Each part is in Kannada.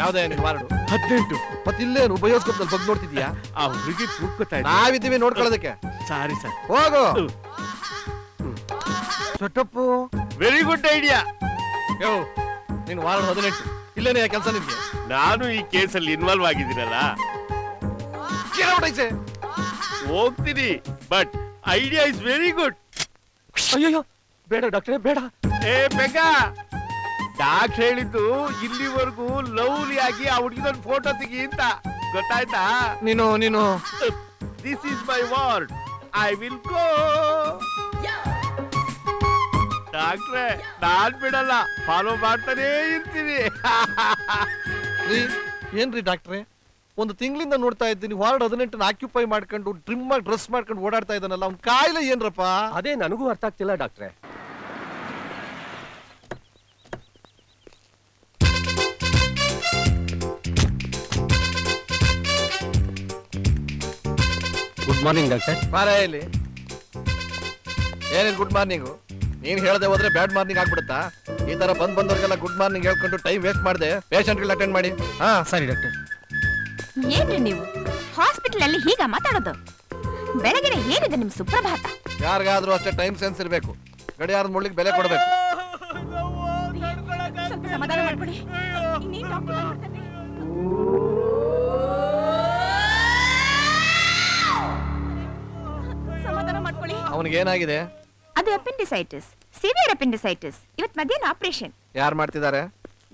ಯಾವ್ದೇ ನಿನ್ ವಾರ್ಡು? 18. ಮತ್ತಿಲ್ಲೇನು ಬಯೋಸ್ಕೋಪ್ನಲ್ಲಿ ಬಗ್ಗೆ ನೋಡ್ತಿದ್ಯಾ? ಆ ಹುಡುಗಿ ಕೂಗ್ಕೋತಾ ಇದ್ದ. ನಾವಿದ್ದೀವಿ ನೋಡ್ಕೊಳ್ಳೋದಕ್ಕೆ. Sorry sir. ಹೋಗು. ಚೊಟ್ಟಪ್ಪು. Very good idea. ಯೋ ನೀನ್ ವಾರ್ಡ್ 18 ಇಲ್ಲೇನೆ ಕೆಲಸ ನಿನ್ಗೆ? ನಾನು ಈ ಕೇಸಲ್ಲಿ ಇನ್ವಾಲ್ವ್ ಆಗಿದ್ದೀನಲ್ಲ, ಹೋಗ್ತೀನಿ. But idea is very good. ಅಯ್ಯೋ ಬೇಡ ಡಾಕ್ಟ್ರೇ ಬೇಡ. ಏ ಬೇಗ, ಡಾಕ್ಟರ್ ಹೇಳಿದ್ದು ಇಲ್ಲಿವರೆಗೂ ಲವ್ಲಿ ಆಗಿ ಆ ಹುಡುಗಿದೊಂದು ಫೋಟೋ ತೆಗಿ ಅಂತ, ಗೊತ್ತಾಯ್ತಾ? ನೀನು this is my ward, I will go. ಡಾಕ್ಟ್ರೆ ನಾನ್ ಬಿಡಲ್ಲ, ಫಾಲೋ ಮಾಡ್ತಾನೇ ಇರ್ತೀನಿ. ಏನ್ರಿ ಡಾಕ್ಟ್ರೆ, ಒಂದು ತಿಂಗಳಿಂದ ನೋಡ್ತಾ ಇದ್ದೀನಿ ವಾರ್ಡ್ 18 ಆಕ್ಯುಪೈ ಮಾಡ್ಕೊಂಡು ಟ್ರಿಮ್ ಆಗಿ ಡ್ರೆಸ್ ಮಾಡ್ಕೊಂಡು ಓಡಾಡ್ತಾ ಇದ್ದಾನಲ್ಲ, ಅವ್ನ ಕಾಯಿಲೆ ಏನ್ರಪ್ಪ? ಅದೇ ನನಗೂ ಅರ್ಥ ಆಗ್ತಿಲ್ಲ ಡಾಕ್ಟ್ರೆ. Good morning doctor. ಬಾರೇ ಇಲ್ಲಿ. ಏನೇನು ಗುಡ್ ಮಾರ್ನಿಂಗು? ನೀನ್ ಹೇಳ್ದೆ ಹೋದ್ರೆ ಬ್ಯಾಡ್ ಮಾರ್ನಿಂಗ್ ಆಗ್ಬಿಡುತ್ತಾ? ಈ ತರ ಬಂದವ್ರಿಗೆಲ್ಲ ಗುಡ್ ಮಾರ್ನಿಂಗ್ ಹೇಳ್ಕೊಂಡು ಟೈಮ್ ವೇಸ್ಟ್ ಮಾಡಿದೆ ಪೇಷಂಟ್ಗಳು ಅಟೆಂಡ್ ಮಾಡಿ. ಹಾ ಸರಿ ಡಾಕ್ಟರ್. ಏನ್ರಿ ನೀವು ಹಾಸ್ಪಿಟಲ್ ಅಲ್ಲಿ ಹೀಗ ಮಾತಾಡೋದು? ಬೆಳಗ್ಗೆ ಏನಿದೆ ನಿಮ್ ಸುಪ್ರಭಾತ? ಯಾರಿಗಾದ್ರೂ ಅಷ್ಟೇ ಟೈಮ್ ಸೆನ್ಸ್ ಇರಬೇಕು. ಗಡಿಯಾರದ ಮುಳ್ಳಿಗೆ ಬೆಲೆ ಕೊಡಬೇಕು. ಸ್ವಲ್ಪ ಸಮಾಧಾನ ಮಾಡ್ಕೊಡಿ. ಸಮಾಧಾನ ಮಾಡ್ಕೊಳ್ಳಿ. ಅವನಿಗೆ ಏನಾಗಿದೆ? ಅದು ಅಪೆಂಡಿಸೈಟಿಸ್, ಸಿವಿಯರ್ ಅಪೆಂಡಿಸೈಟಿಸ್. ಇವತ್ತು ಮಧ್ಯಾಹ್ನ ಆಪರೇಷನ್. ಯಾರು ಮಾಡ್ತಿದ್ದಾರೆ?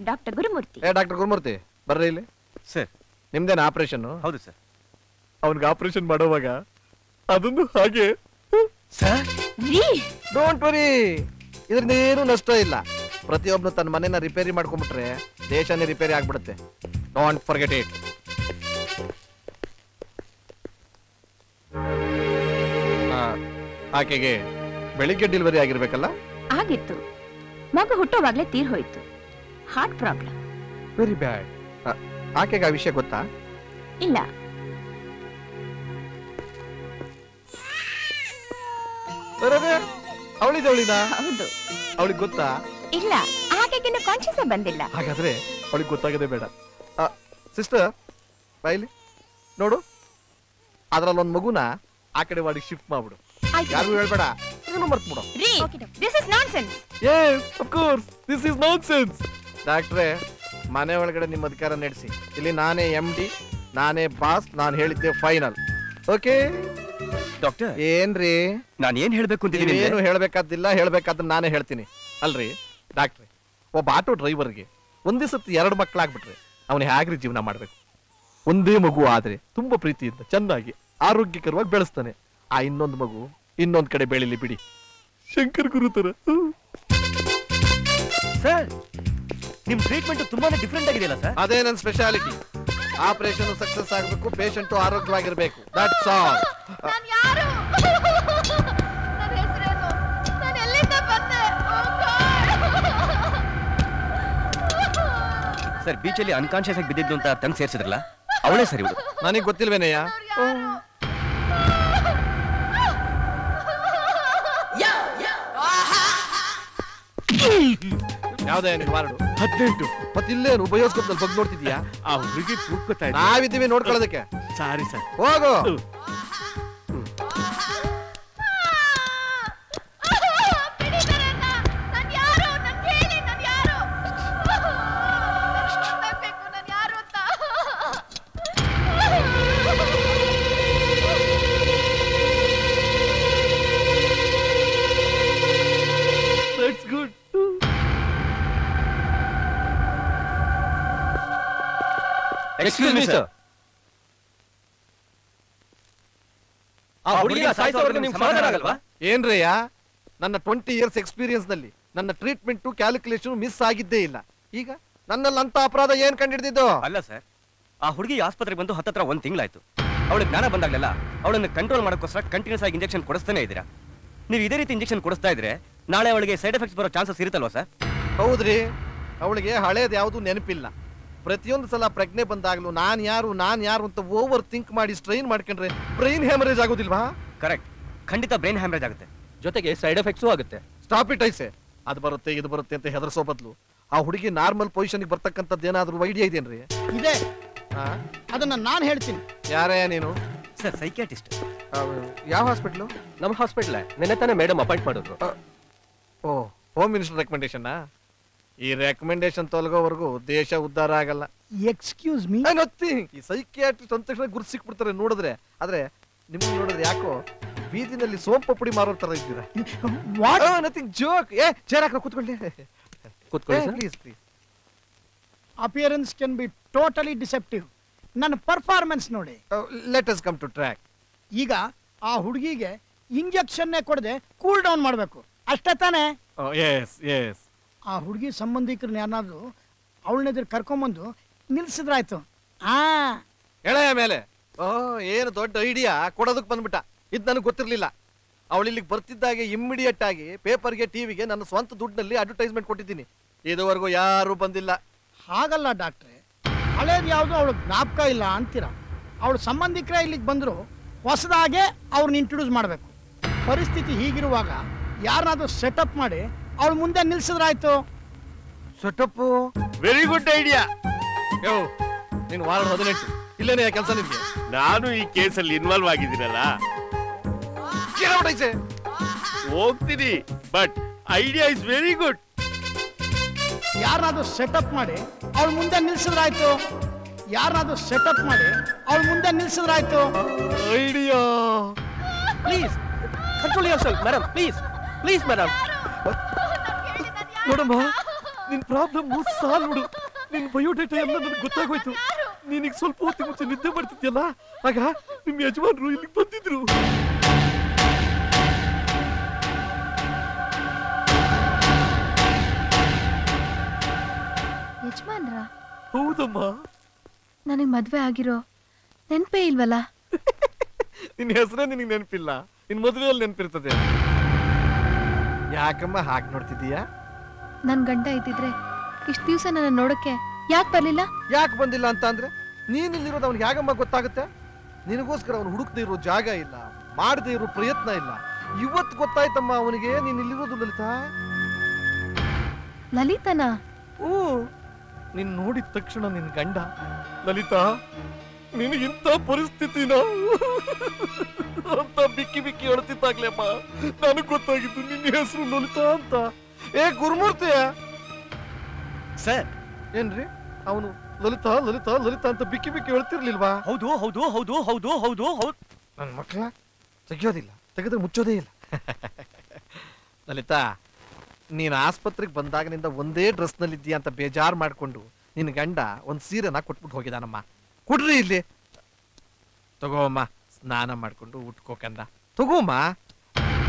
ಡಾಕ್ಟರ್ ಗುರುಮೂರ್ತಿ. ಡಾಕ್ಟರ್ ಗುರುಮೂರ್ತಿ ಬರ್ರಿ ಇಲ್ಲಿ. ಸರ್ ನಿಮ್ದೇನ ಆಪರೇಷನ್? ಹೌದು ಸರ್. ಅವನಿಗೆ ಆಪರೇಷನ್ ಮಾಡೋವಾಗ ಅದನ್ನು ಹಾಗೆ ಸರ್. ಡೋಂಟ್ ವರಿ, ಇದರಿಂದ ಏನು ನಷ್ಟ ಇಲ್ಲ. ಪ್ರತಿಯೊಬ್ಬನು ತನ್ನ ಮನೆನ ರಿಪೇರಿ ಮಾಡ್ಕೊಂಡ್ಬಿಟ್ರೆ ದೇಶನೇ ರಿಪೇರಿ ಆಗ್ಬಿಡುತ್ತೆ. Don't forget it. ಆಕೆಗೆ ಬೆಳಿಗ್ಗೆ ಡೆಲಿವರಿ ಆಗಿರ್ಬೇಕಲ್ಲ? ಆಗಿತ್ತು. ಮಗು ಹುಟ್ಟುವಾಗ್ಲೇ ತೀರ್ ಹೋಯ್ತು. Heart problem. Very bad. ಆಕೆಗೆ ಆ ವಿಷಯ ಗೊತ್ತಾ? ಇಲ್ಲ. ಅವಳಿದ ಹೌದು. ಅವಳಿಗೆ ಗೊತ್ತಾ? ಇಲ್ಲ, ಆಕೆಗಿನ್ನ ಕಾನ್ಶಿಯಸ್ ಬಂದಿಲ್ಲ. ಹಾಗಾದ್ರೆ ಅವಳಿಗೆ ಗೊತ್ತಾಗದೆ ಬೇಡ. ಸಿಸ್ಟರ್ ಬೈಲಿ ನೋಡು, ಅದ್ರಲ್ಲೊಂದ್ ಮಗುನ ಆ ಕಡೆ ವಾಡಿಗೆ ಶಿಫ್ಟ್ ಮಾಡ್ಬಿಡು. ಯಾರಿಗೂ ಹೇಳ್ಬೇಡ, ಮರ್ತ್ಬಿಡು. This is nonsense. Yes of course this is nonsense. ಡಾಕ್ಟ್ರೇ, ಮನೆ ಒಳಗಡೆ ನಿಮ್ಮ ಅಧಿಕಾರ ನಡೆಸಿ. ಇಲ್ಲಿ ನಾನೇ MD, ನಾನೇ ಬಾಸ್. ನಾನು ಹೇಳಿದ್ದೆ ಫೈನಲ್. Okay doctor? ಏನ್ರಿ? ನಾನು ಏನ್ ಹೇಳ್ಬೇಕು ಅಂತಿದ್ದೀನಿ? ಏನು ಹೇಳ್ಬೇಕಾದಿಲ್ಲ, ಹೇಳ್ಬೇಕಾದ್ರೆ ನಾನೇ ಹೇಳ್ತೀನಿ. ಅಲ್ರಿ ಡಾಕ್ಟ್ರೆ, ಒಬ್ಬ ಆಟೋ ಡ್ರೈವರ್ಗೆ ಒಂದೇ ಸತಿ 2 ಮಕ್ಕಳಾಗ್ಬಿಟ್ರೆ ಅವನು ಹೇಗ್ರಿ ಜೀವನ ಮಾಡ್ಬೇಕು? ಒಂದೇ ಮಗು ಆದ್ರೆ ತುಂಬಾ ಪ್ರೀತಿಯಿಂದ ಚೆನ್ನಾಗಿ ಆರೋಗ್ಯಕರವಾಗಿ ಬೆಳೆಸ್ತಾನೆ. ಆ ಇನ್ನೊಂದು ಮಗು ಇನ್ನೊಂದ್ ಕಡೆ ಬೆಳಿಲಿ ಬಿಡಿ, ಶಂಕರ್ ಗುರು ತರ. ಸರ್, ನಿಮ್ ಟ್ರೀಟ್ಮೆಂಟ್ ತುಂಬಾನೇ ಡಿಫ್ರೆಂಟ್ ಆಗಿದೆಯಲ್ಲ ಸರ್? ಅದೇ ನನ್ನ ಸ್ಪೆಷಾಲಿಟಿ. ಆಪರೇಷನ್ ಸಕ್ಸಸ್ ಆಗಬೇಕು, ಪೇಷಂಟ್ ಆರೋಗ್ಯವಾಗಿರ್ಬೇಕು. That's all. ಸರ್, ಬೀಚಲ್ಲಿ ಅನ್ಕಾನ್ಶಿಯಸ್ ಆಗಿ ಬಿದ್ದಿದ್ದು ಅಂತ ತಂಗ್ ಸೇರ್ಸಿದ್ರಲ್ಲ, ಅವಳೇ ಸರಿ. ನನಗೆ ಗೊತ್ತಿಲ್ವೇನಯ್ಯ? ಯಾವ್ದೇ ನಿನ್ ವಾರ್ಡು? 18. ಮತ್ತಿಲ್ಲೇನು ಬಯೋಸ್ಕೋಪ್ನಲ್ಲಿ ಬಗ್ಗೆ ನೋಡ್ತಿದ್ಯಾ? ಆ ಹುಡುಗಿ ಕೂಗ್ಕೋತಾ ಇದ್ದ. ನಾವಿದ್ದೀವಿ ನೋಡ್ಕೊಳ್ಳೋದಕ್ಕೆ. Sorry sir. ಹೋಗು. That's good. Excuse me sir. ಆ ಹುಡುಗಿನ ಸಾಯಿಸೋವರೆಗೂ ನಿಮ್ಗೆ ಸಮಾಧಾನ ಆಗಲ್ವಾ? ಏನ್ರಯ್ಯ, ನನ್ನ 20 years ಎಕ್ಸ್ಪೀರಿಯನ್ಸ್ ನಲ್ಲಿ ನನ್ನ ಟ್ರೀಟ್ಮೆಂಟ್ ಕ್ಯಾಲ್ಕುಲೇಷನ್ ಮಿಸ್ ಆಗಿದ್ದೇ ಇಲ್ಲ. ಈಗ ನನ್ನಲ್ಲಿ ಅಂತ ಅಪರಾಧ ಏನ್ ಕಂಡಿಡ್ದಿದ್ದು? ಅಲ್ಲ ಸರ್, ಆ ಹುಡುಗಿ ಆಸ್ಪತ್ರೆಗೆ ಬಂದು 10 ಹತ್ರ 1 ತಿಂಗಳಾಯ್ತು. ಅವಳಿಗೆ ಜ್ಞಾನ ಬಂದಾಗಲೆಲ್ಲ ಅವಳನ್ನು ಕಂಟ್ರೋಲ್ ಮಾಡೋಕ್ಕೋಸ್ಕರ ಕಂಟಿನ್ಯೂಸ್ ಆಗಿ ಇಂಜೆಕ್ಷನ್ ಕೊಡಿಸ್ತಾನೆ ಇದ್ದೀರಾ. ನೀವು ಇದೇ ರೀತಿ ಇಂಜೆಕ್ಷನ್ ಕೊಡಿಸ್ತಾ ಇದ್ರೆ ನಾಳೆ ಅವಳಿಗೆ ಸೈಡ್ ಎಫೆಕ್ಟ್ಸ್ ಬರೋ ಚಾನ್ಸಸ್ ಇರುತ್ತಲ್ವಾ ಸರ್? ಹೌದ್ರಿ, ಅವಳಿಗೆ ಹಳೇದು ಯಾವುದು ನೆನಪಿಲ್ಲ. ಪ್ರತಿಯೊಂದು ಸಲ ಪ್ರಜ್ಞೆ ಬಂದಾಗ್ಲೂ ನಾನ್ ಯಾರು ಅಂತ ಓವರ್ ಥಿಂಕ್ ಮಾಡಿ ಸ್ಟ್ರೈನ್ ಮಾಡ್ಕೊಂಡ್ರೆ ಬ್ರೈನ್ ಹ್ಯಾಮರೇಜ್ ಆಗೋದಿಲ್ವಾ? ಕರೆಕ್ಟ್, ಖಂಡಿತ ಬ್ರೈನ್ ಹ್ಯಾಮರೇಜ್ ಆಗುತ್ತೆ, ಜೊತೆಗೆ ಸೈಡ್ ಎಫೆಕ್ಟ್ಸು ಆಗುತ್ತೆ. ಸ್ಟಾಪ್ ಇಟ್ ಐಸೆ. ಅದು ಬರುತ್ತೆ ಇದು ಬರುತ್ತೆ ಅಂತ ಹೆದರ್ಸೋ ಬದಲು ಆ ಹುಡುಗಿ ನಾರ್ಮಲ್ ಪೊಸಿಷನ್ಗೆ ಬರ್ತಕ್ಕಂಥದ್ದು ಏನಾದರೂ ಐಡಿಯಾ ಇದೆಯೇನ್ರಿ? ಇದೆ, ಅದನ್ನ ನಾನು ಹೇಳ್ತೀನಿ. ಯಾರೇ ನೀನು? Sir psychiatrist. ಯಾವ ಹಾಸ್ಪಿಟ್ಲು? ನಮ್ಮ ಹಾಸ್ಪಿಟ್ಲ್ ನೆನ್ನೆ ತಾನೇ ಮೇಡಮ್ ಅಪಾಯಿಂಟ್ ಮಾಡಿದ್ರು. ಓ, ಹೋಮ್ ಮಿನಿಸ್ಟರ್ ರೆಕಮೆಂಡೇಶನ್. ಈ ರೆಕಮೆಂಡೇಶನ್ ತೊಲಗೋವರೆಗೂ ದೇಶ ಉದ್ಧಾರ ಆಗಲ್ಲ. Excuse me. ಈ ಸೈಕ್ಯಾಟ್ರಿಸ್ಟ್ ಅಂದ ತಕ್ಷಣ ಗುರು ಸಿಕ್ಬಿಡ್ತಾರೆ ನೋಡಿದ್ರೆ. ಆದ್ರೆ ನಿಮ್ಗೆ ನೋಡಿದ್ರೆ ಯಾಕೋ ಬೀದಿನಲ್ಲಿ ಸೋಂಪು ಪುಡಿ ಮಾರೋ ತರ ಇದ್ದೀರಾ. Nothing joke. ಚೇರ್ ಹಾಕಿ ಕೂತ್ಕೊಳ್ಳಿ. ಕೂತ್ಕೊಳ್ಳಿ sir. Please please. Appearance can be totally deceptive. ನನ್ನ ಪರ್ಫಾರ್ಮೆನ್ಸ್ ನೋಡಿ. Let us come to track. ಈಗ ಆ ಹುಡುಗಿಗೆ ಇಂಜೆಕ್ಷನ್ನೇ ಕೊಡದೆ ಕೂಲ್ ಡೌನ್ ಮಾಡಬೇಕು, ಅಷ್ಟೇ ತಾನೇ? Yes yes. ಆ ಹುಡುಗಿ ಸಂಬಂಧಿಕರನ್ನ ಯಾರನ್ನಾದ್ರೂ ಅವಳನ್ನೆದುರು ಕರ್ಕೊಂಬಂದು ನಿಲ್ಸಿದ್ರಾಯ್ತು. ಎಳೆಯ ಮೇಲೆ ಏನು ದೊಡ್ಡ ಐಡಿಯಾ ಕೊಡೋದಕ್ಕೆ ಬಂದ್ಬಿಟ್ಟ. ಇದು ನನಗೆ ಗೊತ್ತಿರಲಿಲ್ಲ. ಅವಳು ಇಲ್ಲಿಗೆ ಬರ್ತಿದ್ದಾಗೆ ಇಮ್ಮಿಡಿಯೇಟ್ ಆಗಿ ಪೇಪರ್ಗೆ ಟಿವಿಗೆ ನನ್ನ ಸ್ವಂತ ದುಡ್ಡಿನಲ್ಲಿ ಅಡ್ವರ್ಟೈಸ್ಮೆಂಟ್ ಕೊಟ್ಟಿದ್ದೀನಿ. ಇದುವರೆಗೂ ಯಾರೂ ಬಂದಿಲ್ಲ. ಹಾಗಲ್ಲ ಡಾಕ್ಟ್ರೆ, ಹಳೇದು ಯಾವುದು ಅವಳು ಜ್ಞಾಪಕ ಇಲ್ಲ ಅಂತೀರ. ಅವಳು ಸಂಬಂಧಿಕರೇ ಇಲ್ಲಿಗೆ ಬಂದರು, ಹೊಸದಾಗೆ ಅವ್ರನ್ನ ಇಂಟ್ರೊಡ್ಯೂಸ್ ಮಾಡಬೇಕು. ಪರಿಸ್ಥಿತಿ ಹೀಗಿರುವಾಗ ಯಾರನ್ನಾದ್ರೂ ಸೆಟಪ್ ಮಾಡಿ ಅವಳು ಮುಂದೆ ನಿಲ್ಸಿದ್ರಾಯ್ತು. Setup very good idea. ಯೋ, ನೀನು ವಾರ್ಡ್ 18 ಇಲ್ಲೇನೇ ಕೆಲಸ ನಿನ್ಗೆ. ನಾನು ಈ ಕೇಸಲ್ಲಿ ಇನ್ವಾಲ್ವ್ ಆಗಿದ್ದೀನಲ್ಲ, ಹೋಗ್ತೀನಿ. But idea is very good. ಯಾರನ್ನಾದ್ರೂ ಸೆಟಪ್ ಮಾಡಿ ಅವಳು ಮುಂದೆ ನಿಲ್ಸಿದ್ರಾಯ್ತು. ಯಾರನ್ನಾದ್ರೂ ಸೆಟಪ್ ಮಾಡಿ ಅವಳು ಮುಂದೆ ನಿಲ್ಸಿದ್ರಾಯ್ತು. Idea. Please control your self madam. Please madam. ನೋಡಮ್ಮ, ನಿನ್ ಪ್ರಾಬ್ಲಮ್ ಸಾಲ್ವ್ ಮಾಡು. ನಿನ್ ಬಯೋಡೇಟಾ ಎಲ್ಲ ನನಗೆ ಗೊತ್ತಾಗೋಯ್ತು. ನೀನೀಗ ಸ್ವಲ್ಪ ಹೊತ್ತಿಗೆ ಮುಂಚೆ ನಿದ್ದೆ ಮಾಡ್ತಿದ್ಯಲ್ಲ, ಆಗ ನಿಮ್ ಯಜಮಾನ್ರು ಇಲ್ಲಿಗೆ ಬಂದಿದ್ರು. ಯಜಮಾನ್ರ? ಹೌದಮ್ಮ. ನನಗೆ ಮದ್ವೆ ಆಗಿರೋ ನೆನ್ಪೇ ಇಲ್ವಲ್ಲ? ನಿನ್ ಹೆಸರೇ ನಿನಗೆ ನೆನಪಿಲ್ಲ, ನಿನ್ ಮದುವೆಯಲ್ಲಿ ನೆನಪಿರ್ತದೆ. ಯಾಕಮ್ಮ ಹಾಗೆ ನೋಡ್ತಿದ್ದೀಯಾ? ನನ್ ಗಂಡ ಇದ್ದಿದ್ರೆ ಇಷ್ಟು ದಿವಸ ನನ್ನ ನೋಡಕ್ಕೆ ಯಾಕೆ ಬರ್ಲಿಲ್ಲ? ಯಾಕೆ ಬಂದಿಲ್ಲ ಅಂತ ಅಂದ್ರೆ, ನೀನ್ ಇಲ್ಲಿರೋದು ಅವ್ನಿಗೆ ಹೇಗಮ್ಮ ಗೊತ್ತಾಗುತ್ತೆ? ನಿನಗೋಸ್ಕರ ಅವನು ಹುಡುಕ್ದೇ ಇರೋ ಜಾಗ ಇಲ್ಲ, ಮಾಡದೇ ಇರೋ ಪ್ರಯತ್ನ ಇಲ್ಲ. ಇವತ್ತು ಗೊತ್ತಾಯ್ತಮ್ಮ ಅವನಿಗೆ ನೀನ್ ಇಲ್ಲಿರೋದು ಲಲಿತಾ. ಲಲಿತನಾ? ನೀನ್ ನೋಡಿದ ತಕ್ಷಣ ನಿನ್ ಗಂಡ, ಲಲಿತಾ ನಿನಗಿಂತ ಪರಿಸ್ಥಿತಿನ ಅಂತ ಬಿಕ್ಕಿ ಬಿಕ್ಕಿ ಹೇಳ್ತಿದ್ದಾಗ್ಲೇಮ್ಮ ನನಗ್ ಗೊತ್ತಾಗಿದ್ದು ನಿನ್ನ ಹೆಸರು ಲಲಿತಾ ಅಂತ. ಗುರುಮೂರ್ತಿ ಸರ್. ಏನ್ರಿ ಅವನು ಲಲಿತಾ ಲಲಿತಾ ಲಲಿತಾ ಅಂತ ಬಿಕ್ಕಿ ಬಿಕ್ಕಿ ಹೇಳ್ತಿರ್ಲಿಲ್ವಾ? ಹೌದು ಹೌದು ಹೌದು ಹೌದು ಹೌದು ಹೌದು. ನನ್ನ ಮಕ್ಕಳ ತೆಗಿಯೋದಿಲ್ಲ, ತೆಗೆದ್ರೆ ಮುಚ್ಚೋದೇ ಇಲ್ಲ. ಲಲಿತಾ, ನೀನ್ ಆಸ್ಪತ್ರೆಗೆ ಬಂದಾಗನಿಂದ ಒಂದೇ ಡ್ರೆಸ್ ನಲ್ಲಿ ಇದ್ದೀಯ ಅಂತ ಬೇಜಾರ್ ಮಾಡ್ಕೊಂಡು ನಿನ್ ಗಂಡ ಒಂದ್ ಸೀರೆನ ಕೊಟ್ಬಿಟ್ಟು ಹೋಗಿದಾನಮ್ಮ. ಕೊಡ್ರಿ ಇಲ್ಲಿ. ತಗೋಮ್ಮ, ಸ್ನಾನ ಮಾಡ್ಕೊಂಡು ಉಟ್ಕೋಕಂದ. ತಗೋಮ್ಮ.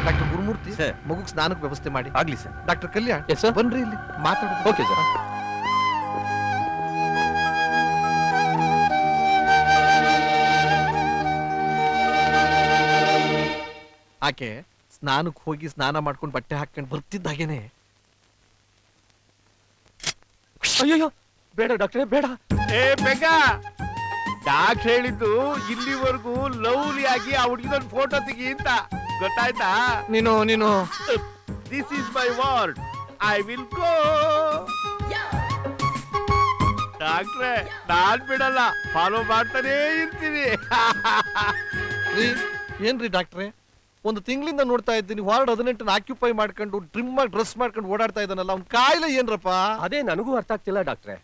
ಡಾಕ್ಟರ್ ಗುರುಮೂರ್ತಿ, ಮಗುಗ್ ಸ್ನಾನಕ್ಕೆ ವ್ಯವಸ್ಥೆ ಮಾಡಿ. ಆಗ್ಲಿ sir. Doctor Kalyan, yes sir. ಬನ್ರಿ ಇಲ್ಲಿ ಮಾತಾಡೋದು. Okay sir. ಆಕೆ ಸ್ನಾನಕ್ಕೆ ಹೋಗಿ ಸ್ನಾನ ಮಾಡ್ಕೊಂಡು ಬಟ್ಟೆ ಹಾಕೊಂಡು ಬರ್ತಿದ್ದಾಗೇನೆ, ಅಯ್ಯೋ ಬೇಡ ಡಾಕ್ಟ್ರೇ ಬೇಡ. ಬೇಗ. ಡಾಕ್ಟರ್ ಹೇಳಿದ್ದು ಇಲ್ಲಿವರೆಗೂ ಲವ್ಲಿ ಆಗಿ ಆ ಹುಡುಗಿದೊಂದು ಫೋಟೋ ತೆಗಿ ಅಂತ. ಗೊತ್ತಾಯ್ತಾ? ನೀನು this is my ward. I will go. ಡಾಕ್ಟ್ರೆ, ನಾನ್ ಬಿಡಲ್ಲ, ಫಾಲೋ ಮಾಡ್ತಾನೇ ಇರ್ತೀನಿ. ಏನ್ರಿ ಡಾಕ್ಟ್ರೆ, ಒಂದು ತಿಂಗಳಿಂದ ನೋಡ್ತಾ ಇದ್ದೀನಿ ವಾರ್ಡ್ 18 ಆಕ್ಯುಪೈ ಮಾಡ್ಕೊಂಡು ಡ್ರಿಮ್ ಆಗಿ ಡ್ರೆಸ್ ಮಾಡ್ಕೊಂಡು ಓಡಾಡ್ತಾ ಇದ್ದಾನಲ್ಲ, ಅವ್ನ ಕಾಯಿಲೆ ಏನ್ರಪ್ಪ? ಅದೇ ನನಗೂ ಅರ್ಥ ಆಗ್ತಿಲ್ಲ ಡಾಕ್ಟ್ರೆ.